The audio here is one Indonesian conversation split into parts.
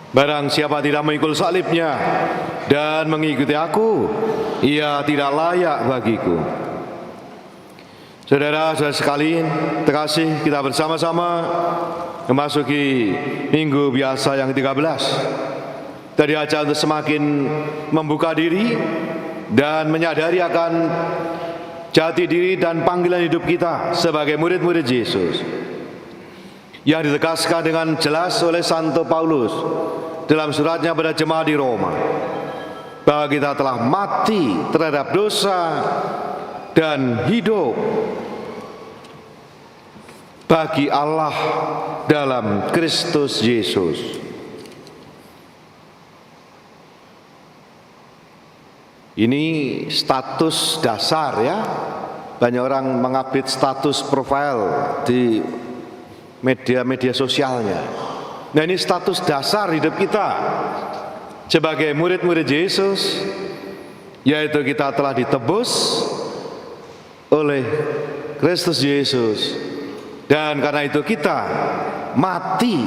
Barang siapa tidak memikul salibnya dan mengikuti aku, ia tidak layak bagiku. Saudara-saudara sekalian, terkasih, kita bersama-sama memasuki minggu biasa yang ke-13. Kita diajak untuk semakin membuka diri dan menyadari akan jati diri dan panggilan hidup kita sebagai murid-murid Yesus, yang ditegaskan dengan jelas oleh Santo Paulus dalam suratnya pada jemaat di Roma, bahwa kita telah mati terhadap dosa dan hidup bagi Allah dalam Kristus Yesus. Ini status dasar ya. Banyak orang mengupdate status profil di media sosialnya. Nah, ini status dasar hidup kita sebagai murid-murid Yesus, yaitu kita telah ditebus oleh Kristus Yesus, dan karena itu kita mati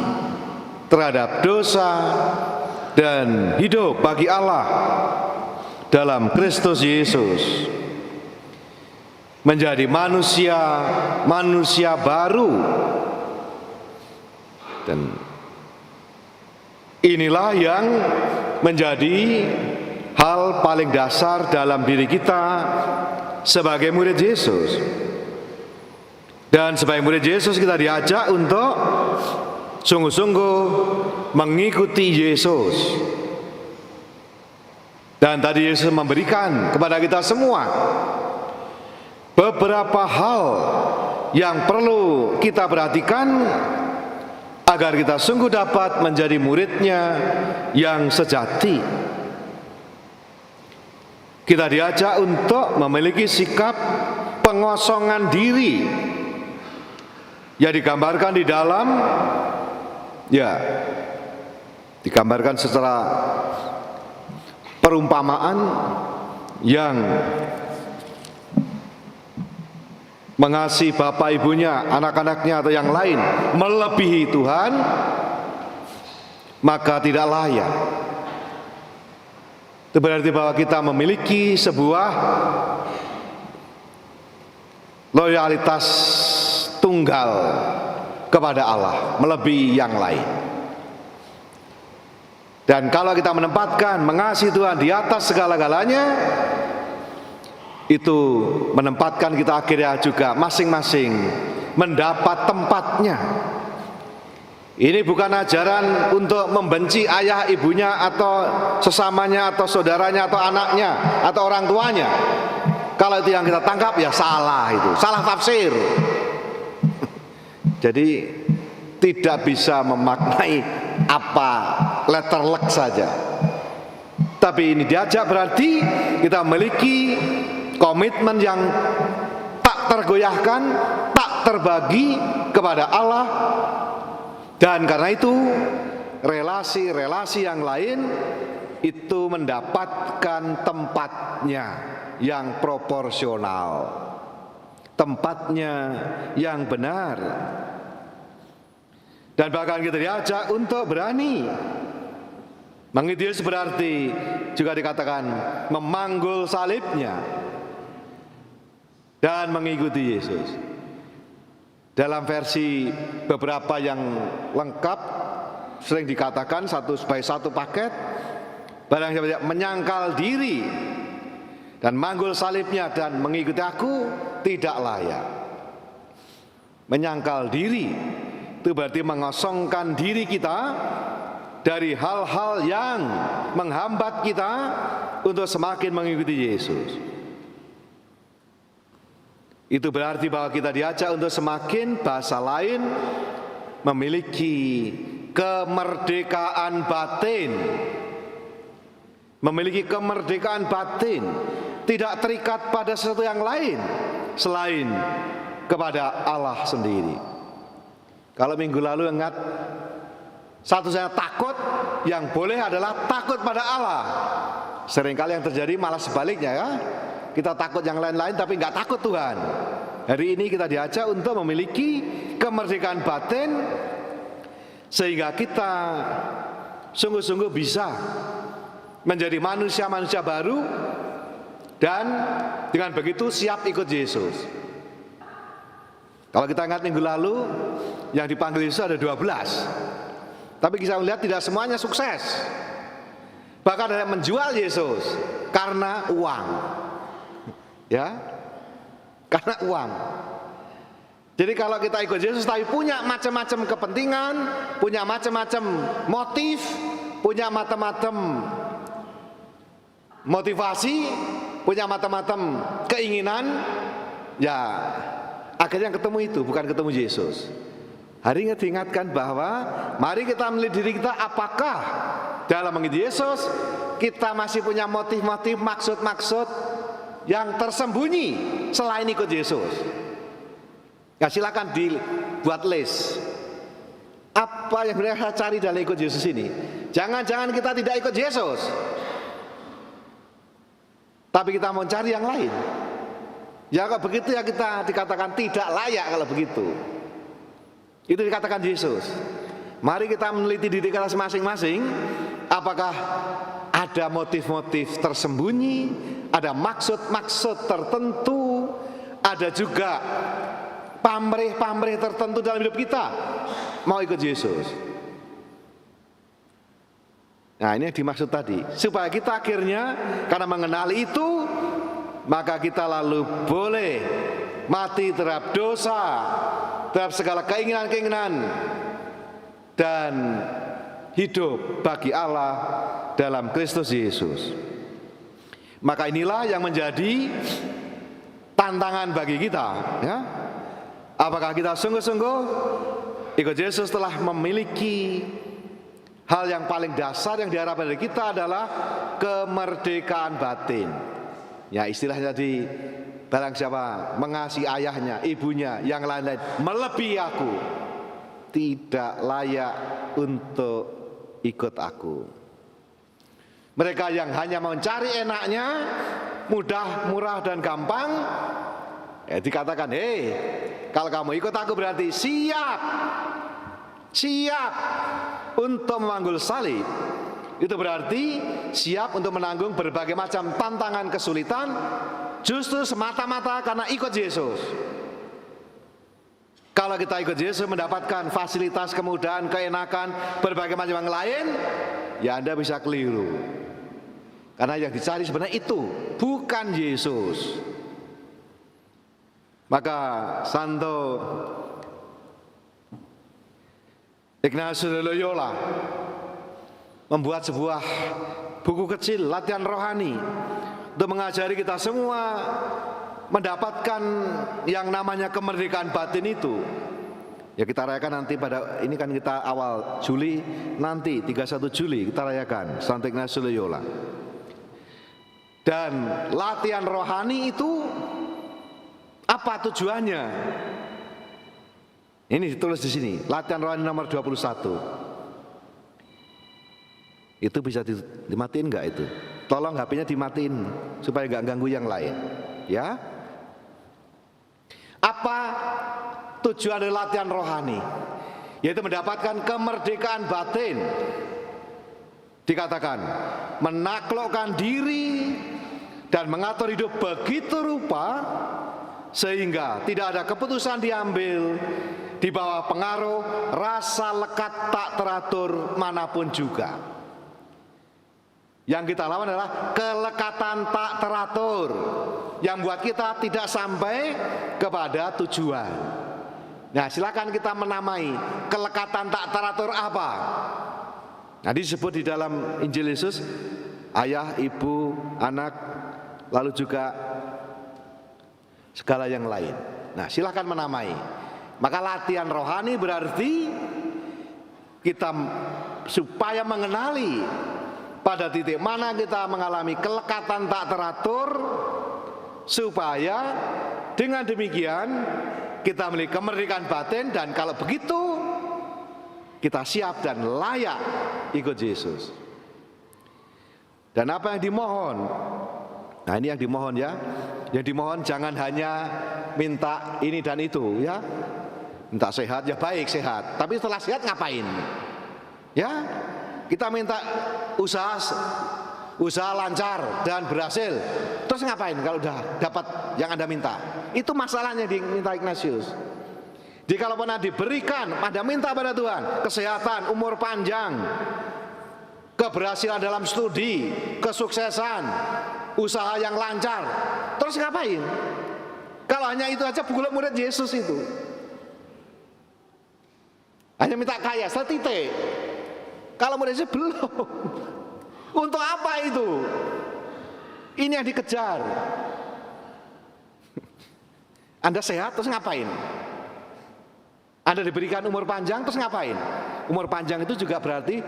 terhadap dosa dan hidup bagi Allah dalam Kristus Yesus, menjadi manusia baru. Dan inilah yang menjadi hal paling dasar dalam diri kita sebagai murid Yesus. Dan sebagai murid Yesus kita diajak untuk sungguh-sungguh mengikuti Yesus. Dan tadi Yesus memberikan kepada kita semua beberapa hal yang perlu kita perhatikan agar kita sungguh dapat menjadi muridnya yang sejati. Kita diajak untuk memiliki sikap pengosongan diri yang digambarkan di dalam, digambarkan secara perumpamaan yang mengasihi bapak ibunya, anak-anaknya atau yang lain melebihi Tuhan, maka tidak layak. Itu berarti bahwa kita memiliki sebuah loyalitas tunggal kepada Allah melebihi yang lain. Dan kalau kita menempatkan mengasihi Tuhan di atas segala-galanya, itu menempatkan kita akhirnya juga masing-masing mendapat tempatnya. Ini bukan ajaran untuk membenci ayah ibunya atau sesamanya atau saudaranya atau anaknya atau orang tuanya. Kalau itu yang kita tangkap, ya salah, itu salah tafsir. Jadi tidak bisa memaknai apa letter luck saja. Tapi ini diajak berarti kita memiliki komitmen yang tak tergoyahkan, tak terbagi kepada Allah. Dan karena itu relasi-relasi yang lain itu mendapatkan tempatnya yang proporsional, tempatnya yang benar. Dan bahkan kita diajak untuk berani mengikuti Yesus, berarti juga dikatakan memanggul salibnya dan mengikuti Yesus. Dalam versi beberapa yang lengkap sering dikatakan sebagai satu paket, barang siapa menyangkal diri dan manggul salibnya dan mengikuti aku tidak layak. Menyangkal diri itu berarti mengosongkan diri kita dari hal-hal yang menghambat kita untuk semakin mengikuti Yesus. Itu berarti bahwa kita diajak untuk semakin, bahasa lain, memiliki kemerdekaan batin. Memiliki kemerdekaan batin, tidak terikat pada sesuatu yang lain selain kepada Allah sendiri. Kalau minggu lalu ingat, satu-satunya takut yang boleh adalah takut pada Allah. Seringkali yang terjadi malah sebaliknya ya. Kita takut yang lain-lain tapi nggak takut Tuhan. Hari ini kita diajak untuk memiliki kemerdekaan batin sehingga kita sungguh-sungguh bisa menjadi manusia-manusia baru dan dengan begitu siap ikut Yesus. Kalau kita ingat minggu lalu yang dipanggil Yesus ada 12. Tapi kita melihat tidak semuanya sukses. Bahkan ada yang menjual Yesus karena uang. Ya. Karena uang. Jadi kalau kita ikut Yesus tapi punya macam-macam kepentingan, punya macam-macam motif, punya macam-macam motivasi, punya macam-macam keinginan, ya akhirnya yang ketemu itu bukan ketemu Yesus. Hari ini diingatkan bahwa mari kita melihat diri kita, apakah dalam mengikuti Yesus kita masih punya motif-motif, maksud-maksud yang tersembunyi selain ikut Yesus. Ya silakan dibuat list. Apa yang mereka cari dalam ikut Yesus ini? Jangan-jangan kita tidak ikut Yesus, tapi kita mau cari yang lain. Ya kalau begitu ya kita dikatakan tidak layak kalau begitu. Itu dikatakan Yesus. Mari kita meneliti diri kita masing-masing. Apakah ada motif-motif tersembunyi, ada maksud-maksud tertentu, ada juga pamrih-pamrih tertentu dalam hidup kita mau ikut Yesus. Nah ini yang dimaksud tadi, supaya kita akhirnya karena mengenali itu, maka kita lalu boleh mati terhadap dosa, terhadap segala keinginan-keinginan, dan hidup bagi Allah dalam Kristus Yesus. Maka inilah yang menjadi tantangan bagi kita, ya. Apakah kita sungguh-sungguh ikut Yesus telah memiliki hal yang paling dasar yang diharapkan dari kita adalah kemerdekaan batin. Ya istilahnya tadi, barang siapa mengasihi ayahnya, ibunya, yang lain-lain melebihi aku, tidak layak untuk ikut aku. Mereka yang hanya mencari enaknya, mudah, murah dan gampang, dikatakan, kalau kamu ikut aku berarti siap untuk memanggul salib. Itu berarti siap untuk menanggung berbagai macam tantangan, kesulitan, justru semata-mata karena ikut Yesus. Kalau kita ikut Yesus mendapatkan fasilitas, kemudahan, keenakan, berbagai macam yang lain, ya Anda bisa keliru. Karena yang dicari sebenarnya itu, bukan Yesus. Maka Santo Ignatius de Loyola membuat sebuah buku kecil, latihan rohani, untuk mengajari kita semua mendapatkan yang namanya kemerdekaan batin itu. Ya kita rayakan nanti pada, ini kan kita awal Juli, nanti 31 Juli kita rayakan Santo Ignatius de Loyola. Dan latihan rohani itu apa tujuannya? Ini ditulis di sini, latihan rohani nomor 21. Itu bisa dimatiin nggak itu? Tolong HP-nya dimatiin supaya nggak ganggu yang lain. Ya. Apa tujuan dari latihan rohani? Yaitu mendapatkan kemerdekaan batin. Dikatakan menaklukkan diri dan mengatur hidup begitu rupa sehingga tidak ada keputusan diambil di bawah pengaruh rasa lekat tak teratur manapun juga. Yang kita lawan adalah kelekatan tak teratur yang buat kita tidak sampai kepada tujuan. Nah silakan kita menamai kelekatan tak teratur apa. Nah disebut di dalam Injil Yesus, ayah, ibu, anak, lalu juga segala yang lain. Nah silakan menamai. Maka latihan rohani berarti kita supaya mengenali pada titik mana kita mengalami kelekatan tak teratur, supaya dengan demikian kita memiliki kemerdekaan batin, dan kalau begitu kita siap dan layak ikut Yesus. Dan apa yang dimohon? Nah ini yang dimohon ya. Yang dimohon jangan hanya minta ini dan itu ya. Minta sehat ya baik sehat, tapi setelah sehat ngapain? Ya. Kita minta usaha lancar dan berhasil. Terus ngapain kalau udah dapat yang Anda minta? Itu masalahnya diminta Ignatius. Jadi kalau pernah diberikan, Anda minta pada Tuhan kesehatan, umur panjang, keberhasilan dalam studi, kesuksesan, usaha yang lancar. Terus ngapain? Kalau hanya itu aja, bukan murid Yesus itu. Hanya minta kaya, setitik. Kalau murid Yesus belum. Untuk apa itu? Ini yang dikejar. Anda sehat terus ngapain? Anda diberikan umur panjang terus ngapain? Umur panjang itu juga berarti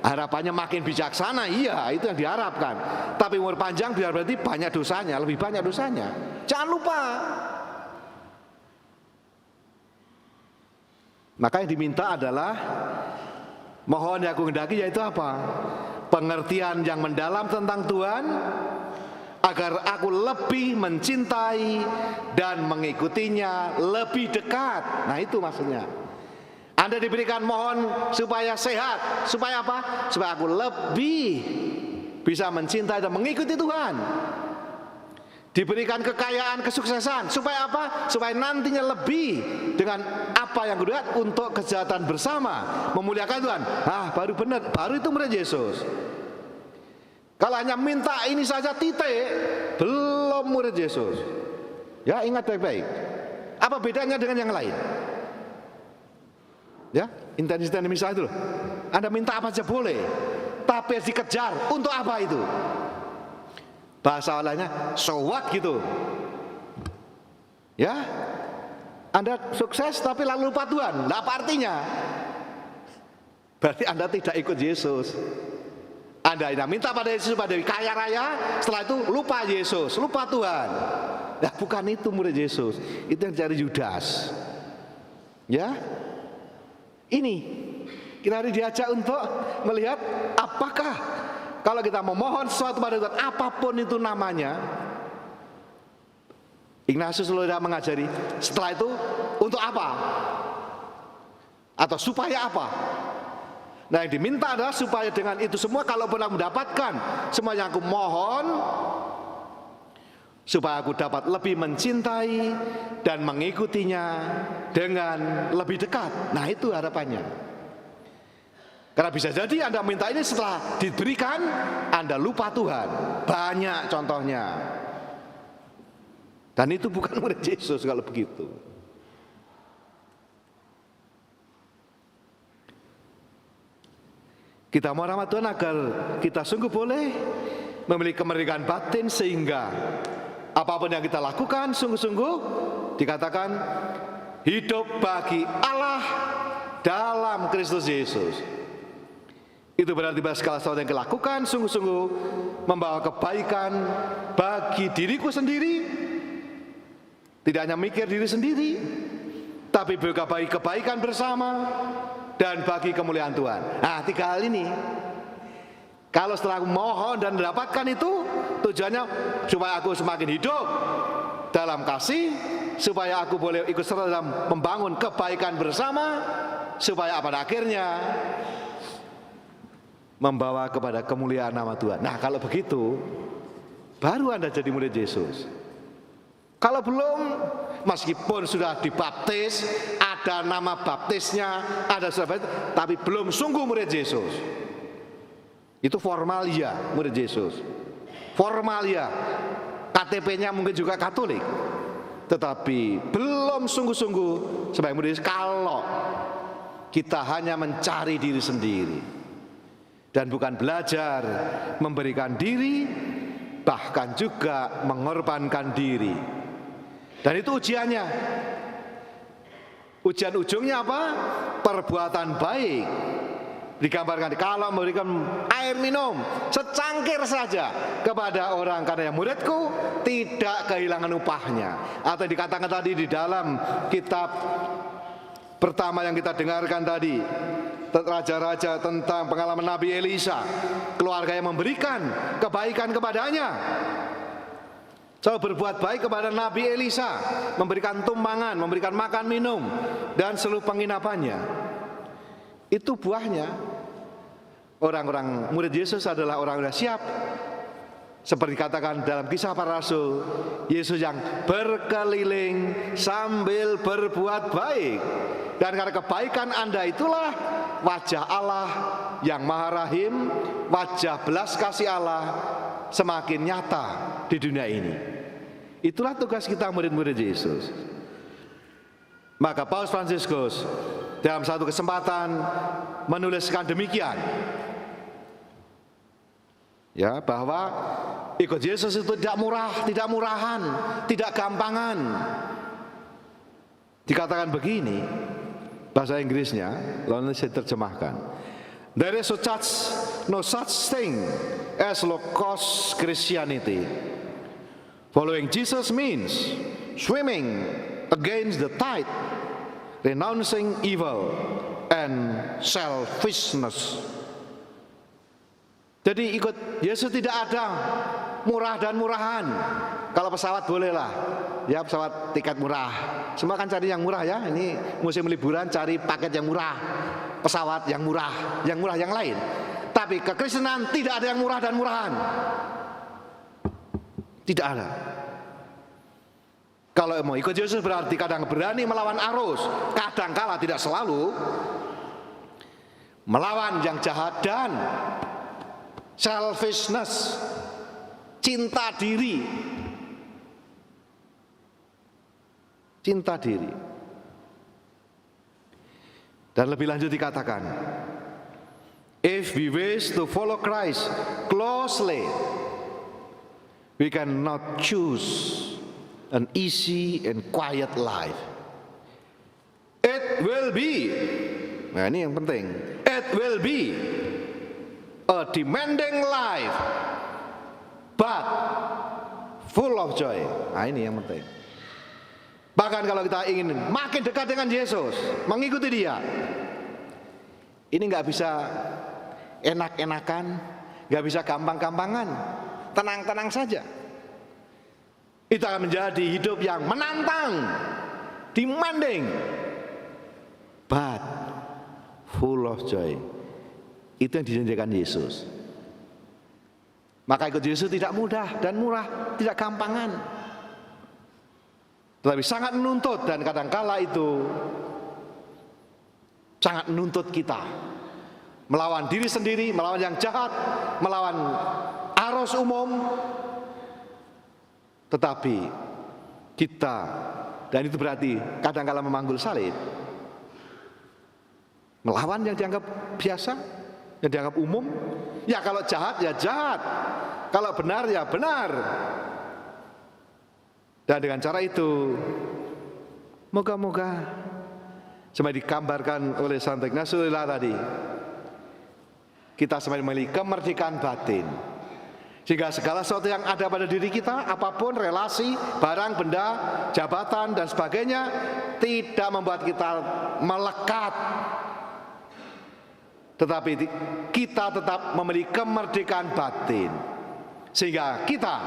harapannya makin bijaksana. Iya, itu yang diharapkan. Tapi umur panjang biar berarti banyak dosanya, lebih banyak dosanya. Jangan lupa. Maka yang diminta adalah, mohon yang aku hendaki, yaitu apa? Pengertian yang mendalam tentang Tuhan, agar aku lebih mencintai dan mengikutinya lebih dekat. Nah itu maksudnya. Anda diberikan mohon supaya sehat. Supaya apa? Supaya aku lebih bisa mencintai dan mengikuti Tuhan. Diberikan kekayaan, kesuksesan. Supaya apa? Supaya nantinya lebih dengan apa yang kulihat untuk kejahatan bersama, memuliakan Tuhan. Baru benar, baru itu murid Yesus. Kalau hanya minta ini saja titik, belum murid Yesus. Ya, ingat baik-baik. Apa bedanya dengan yang lain? Ya, intensitas misalnya itu loh. Anda minta apa saja boleh, tapi harus dikejar. Untuk apa itu? Bahasa lainnya, so what gitu. Ya, Anda sukses tapi lalu lupa Tuhan. Lah apa artinya? Berarti Anda tidak ikut Yesus. Anda minta pada Yesus pada kaya raya, setelah itu lupa Yesus, lupa Tuhan. Nah, bukan itu murid Yesus. Itu yang cari Yudas. Ya, ini kita harus diajak untuk melihat apakah kalau kita memohon sesuatu pada Tuhan, apapun itu namanya. Ignatius selalu mengajari, setelah itu untuk apa? Atau supaya apa? Nah, yang diminta adalah supaya dengan itu semua, kalau pernah mendapatkan semua yang aku mohon, supaya aku dapat lebih mencintai dan mengikutinya dengan lebih dekat. Nah, itu harapannya. Karena bisa jadi Anda minta ini, setelah diberikan Anda lupa Tuhan. Banyak contohnya. Dan itu bukan murid Yesus kalau begitu. Kita mau rahmat Tuhan agar kita sungguh boleh memiliki kemerdekaan batin, sehingga apapun yang kita lakukan sungguh-sungguh dikatakan hidup bagi Allah dalam Kristus Yesus. Itu berarti segala sesuatu yang dilakukan sungguh-sungguh membawa kebaikan bagi diriku sendiri, tidak hanya mikir diri sendiri, tapi juga bagi kebaikan bersama dan bagi kemuliaan Tuhan. Nah, 3 hal ini, kalau setelah aku mohon dan mendapatkan itu, tujuannya supaya aku semakin hidup dalam kasih, supaya aku boleh ikut serta dalam membangun kebaikan bersama, supaya pada akhirnya membawa kepada kemuliaan nama Tuhan. Nah, kalau begitu baru Anda jadi murid Yesus. Kalau belum, meskipun sudah dibaptis, ada nama baptisnya, ada sudah baptis, tapi belum sungguh murid Yesus. Itu formalia murid Yesus. Formalia, KTP-nya mungkin juga Katolik, tetapi belum sungguh-sungguh sebagai murid Yesus. Kalau kita hanya mencari diri sendiri dan bukan belajar memberikan diri, bahkan juga mengorbankan diri. Dan itu ujiannya. Ujian ujungnya apa? Perbuatan baik. Digambarkan kalau memberikan air minum secangkir saja kepada orang karena yang muridku tidak kehilangan upahnya. Atau dikatakan tadi di dalam kitab pertama yang kita dengarkan tadi, raja-raja, tentang pengalaman Nabi Elisa, keluarga yang memberikan kebaikan kepadanya. Selalu berbuat baik kepada Nabi Elisa, memberikan tumpangan, memberikan makan minum dan seluruh penginapannya. Itu buahnya. Orang-orang murid Yesus adalah orang-orang siap. Seperti dikatakan dalam Kisah Para Rasul, Yesus yang berkeliling sambil berbuat baik. Dan karena kebaikan Anda itulah wajah Allah yang Maha Rahim, wajah belas kasih Allah semakin nyata di dunia ini. Itulah tugas kita murid-murid Yesus. Maka Paus Fransiskus dalam satu kesempatan menuliskan demikian, ya, bahwa ikut Yesus itu tidak murah, tidak murahan, tidak gampangan. Dikatakan begini, bahasa Inggrisnya, lalu saya terjemahkan. There is no such thing as low cost Christianity. Following Jesus means swimming against the tide, renouncing evil and selfishness. Jadi ikut Yesus tidak ada murah dan murahan. Kalau pesawat bolehlah, ya pesawat tiket murah. Semua kan cari yang murah ya. Ini musim liburan cari paket yang murah, pesawat yang murah yang lain. Tapi kekristenan tidak ada yang murah dan murahan. Tidak ada. Kalau mau ikut Yesus berarti kadang berani melawan arus, kadang kala tidak selalu melawan yang jahat dan selfishness, cinta diri. Cinta diri. Dan lebih lanjut dikatakan, if we wish to follow Christ closely, we cannot choose an easy and quiet life. It will be, nah ini yang penting, it will be a demanding life, but full of joy. Nah ini yang penting. Bahkan kalau kita ingin makin dekat dengan Yesus, mengikuti Dia, ini nggak bisa enak-enakan, nggak bisa gampang-gampangan, tenang-tenang saja. Itu akan menjadi hidup yang menantang, demanding, but full of joy. Itu yang dijanjikan Yesus. Maka ikut Yesus tidak mudah dan murah, tidak gampangan. Tetapi sangat menuntut, dan kadangkala itu sangat menuntut kita melawan diri sendiri, melawan yang jahat, melawan arus umum. Tetapi kita, dan itu berarti kadangkala memanggul salib, melawan yang dianggap biasa, yang dianggap umum. Ya kalau jahat ya jahat, kalau benar ya benar. Dan dengan cara itu, moga-moga seperti digambarkan oleh Santo Ignatius Loyola tadi, kita semakin memiliki kemerdekaan batin, sehingga segala sesuatu yang ada pada diri kita, apapun relasi, barang, benda, jabatan dan sebagainya, tidak membuat kita melekat, tetapi kita tetap memiliki kemerdekaan batin, sehingga kita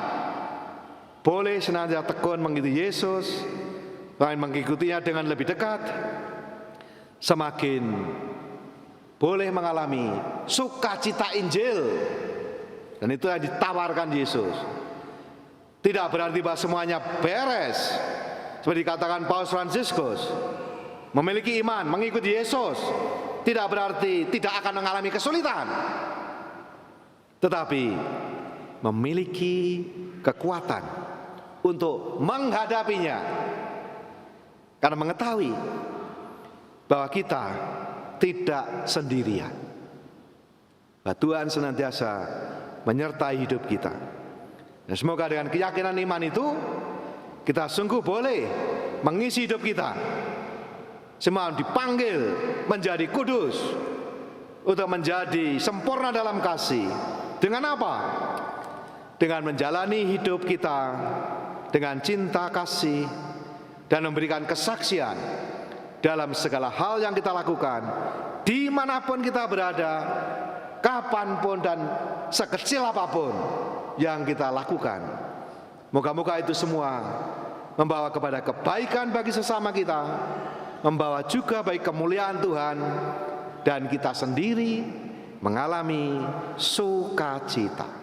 boleh senantiasa tekun mengikuti Yesus, mengikutinya dengan lebih dekat, semakin boleh mengalami sukacita Injil. Dan itu yang ditawarkan Yesus. Tidak berarti bahwa semuanya beres. Seperti dikatakan Paus Fransiskus, memiliki iman, mengikuti Yesus tidak berarti tidak akan mengalami kesulitan, tetapi memiliki kekuatan untuk menghadapinya, karena mengetahui bahwa kita tidak sendirian. Tuhan senantiasa menyertai hidup kita. Dan semoga dengan keyakinan iman itu, kita sungguh boleh mengisi hidup kita. Semua dipanggil menjadi kudus, untuk menjadi sempurna dalam kasih. Dengan apa? Dengan menjalani hidup kita dengan cinta kasih, dan memberikan kesaksian dalam segala hal yang kita lakukan, dimanapun kita berada, kapanpun dan sekecil apapun yang kita lakukan. Moga-moga itu semua membawa kepada kebaikan bagi sesama kita, membawa juga bagi kemuliaan Tuhan dan kita sendiri, mengalami sukacita.